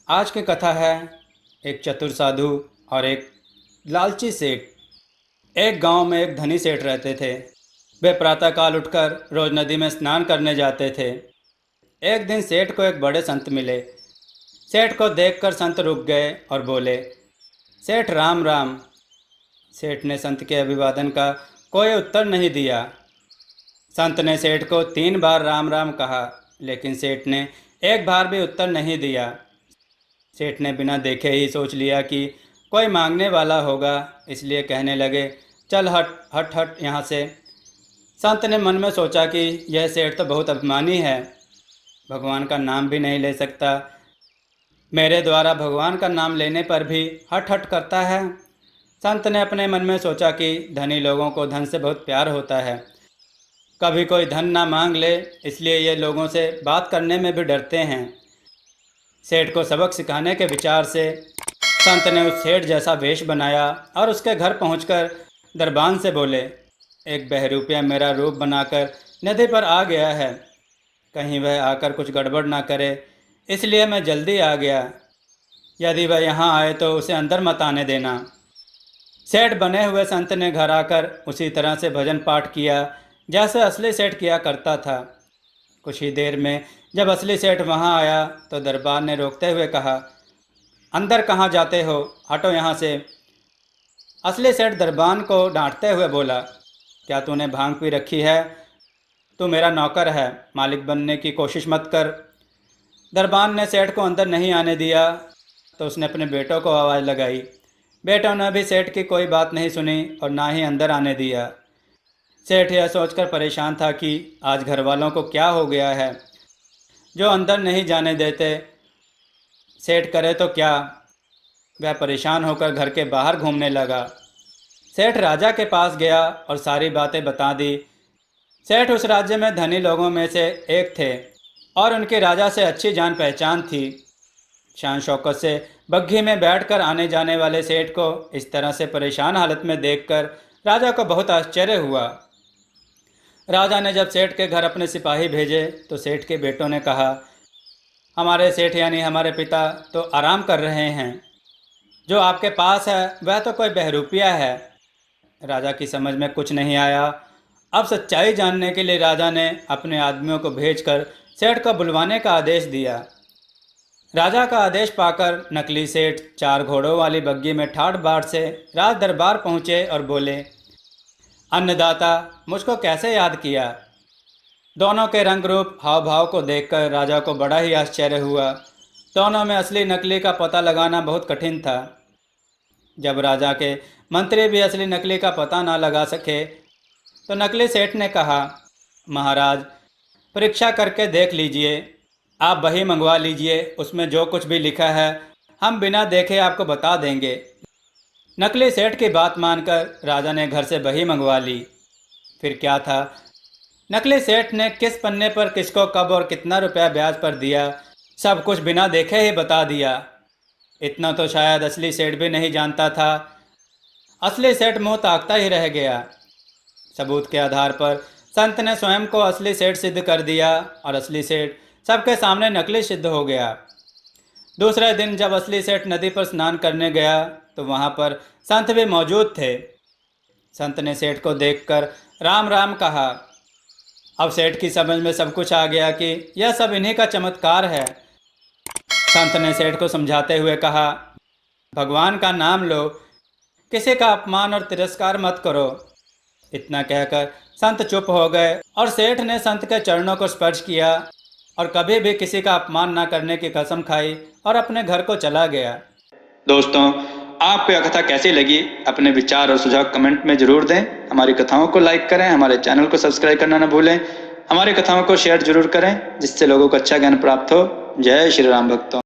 आज की कथा है एक चतुर साधु और एक लालची सेठ। एक गांव में एक धनी सेठ रहते थे। वे प्रातःकाल उठकर रोज नदी में स्नान करने जाते थे। एक दिन सेठ को एक बड़े संत मिले। सेठ को देखकर संत रुक गए और बोले, सेठ राम राम। सेठ ने संत के अभिवादन का कोई उत्तर नहीं दिया। संत ने सेठ को 3 बार राम राम कहा, लेकिन सेठ ने एक बार भी उत्तर नहीं दिया। सेठ ने बिना देखे ही सोच लिया कि कोई मांगने वाला होगा, इसलिए कहने लगे, चल हट हट हट यहाँ से। संत ने मन में सोचा कि यह सेठ तो बहुत अभिमानी है, भगवान का नाम भी नहीं ले सकता। मेरे द्वारा भगवान का नाम लेने पर भी हट हट करता है। संत ने अपने मन में सोचा कि धनी लोगों को धन से बहुत प्यार होता है, कभी कोई धन ना मांग ले, इसलिए ये लोगों से बात करने में भी डरते हैं। सेठ को सबक सिखाने के विचार से संत ने उस सेठ जैसा वेश बनाया और उसके घर पहुंचकर दरबान से बोले, एक बहरूपिया मेरा रूप बनाकर नदी पर आ गया है, कहीं वह आकर कुछ गड़बड़ ना करे, इसलिए मैं जल्दी आ गया। यदि वह यहाँ आए तो उसे अंदर मत आने देना। सेठ बने हुए संत ने घर आकर उसी तरह से भजन पाठ किया जैसे असली सेठ किया करता था। कुछ ही देर में जब असली सेठ वहाँ आया तो दरबार ने रोकते हुए कहा, अंदर कहाँ जाते हो, हटो यहाँ से। असली सेठ दरबान को डांटते हुए बोला, क्या तूने भांग पी रखी है? तू मेरा नौकर है, मालिक बनने की कोशिश मत कर। दरबान ने सेठ को अंदर नहीं आने दिया तो उसने अपने बेटों को आवाज़ लगाई। बेटों ने भी सेठ की कोई बात नहीं सुनी और ना ही अंदर आने दिया। सेठ यह सोचकर परेशान था कि आज घर वालों को क्या हो गया है जो अंदर नहीं जाने देते। सेठ करे तो क्या। वह परेशान होकर घर के बाहर घूमने लगा। सेठ राजा के पास गया और सारी बातें बता दी। सेठ उस राज्य में धनी लोगों में से एक थे और उनके राजा से अच्छी जान पहचान थी। शान शौकत से बग्घी में बैठकर आने जाने वाले सेठ को इस तरह से परेशान हालत में देखकर राजा को बहुत आश्चर्य हुआ। राजा ने जब सेठ के घर अपने सिपाही भेजे तो सेठ के बेटों ने कहा, हमारे सेठ यानी हमारे पिता तो आराम कर रहे हैं, जो आपके पास है वह तो कोई बहरूपिया है। राजा की समझ में कुछ नहीं आया। अब सच्चाई जानने के लिए राजा ने अपने आदमियों को भेजकर सेठ को बुलवाने का आदेश दिया। राजा का आदेश पाकर नकली सेठ 4 घोड़ों वाली बग्घी में ठाठ बाट से राज दरबार पहुँचे और बोले, अन्नदाता, मुझको कैसे याद किया? दोनों के रंग रूप हाव भाव को देखकर राजा को बड़ा ही आश्चर्य हुआ। दोनों में असली नकली का पता लगाना बहुत कठिन था। जब राजा के मंत्री भी असली नकली का पता ना लगा सके तो नकली सेठ ने कहा, महाराज परीक्षा करके देख लीजिए, आप बही मंगवा लीजिए, उसमें जो कुछ भी लिखा है हम बिना देखे आपको बता देंगे। नकली सेठ की बात मानकर राजा ने घर से बही मंगवा ली। फिर क्या था, नकली सेठ ने किस पन्ने पर किसको कब और कितना रुपया ब्याज पर दिया, सब कुछ बिना देखे ही बता दिया। इतना तो शायद असली सेठ भी नहीं जानता था। असली सेठ मुंह ताकता ही रह गया। सबूत के आधार पर संत ने स्वयं को असली सेठ सिद्ध कर दिया और असली सेठ सबके सामने नकली सिद्ध हो गया। दूसरे दिन जब असली सेठ नदी पर स्नान करने गया तो वहाँ पर संत भी मौजूद थे। संत ने सेठ को देखकर राम राम कहा। अब सेठ की समझ में सब कुछ आ गया कि यह सब इन्हीं का चमत्कार है। संत ने सेठ को समझाते हुए कहा, भगवान का नाम लो, किसी का अपमान और तिरस्कार मत करो। इतना कहकर संत चुप हो गए और सेठ ने संत के चरणों को स्पर्श किया और कभी भी किसी का अपमान न करने की कसम खाई और अपने घर को चला गया। दोस्तों, आपको यह कथा कैसी लगी? अपने विचार और सुझाव कमेंट में जरूर दें। हमारी कथाओं को लाइक करें, हमारे चैनल को सब्सक्राइब करना न भूलें। हमारी कथाओं को शेयर जरूर करें जिससे लोगों को अच्छा ज्ञान प्राप्त हो। जय श्री राम भक्तों।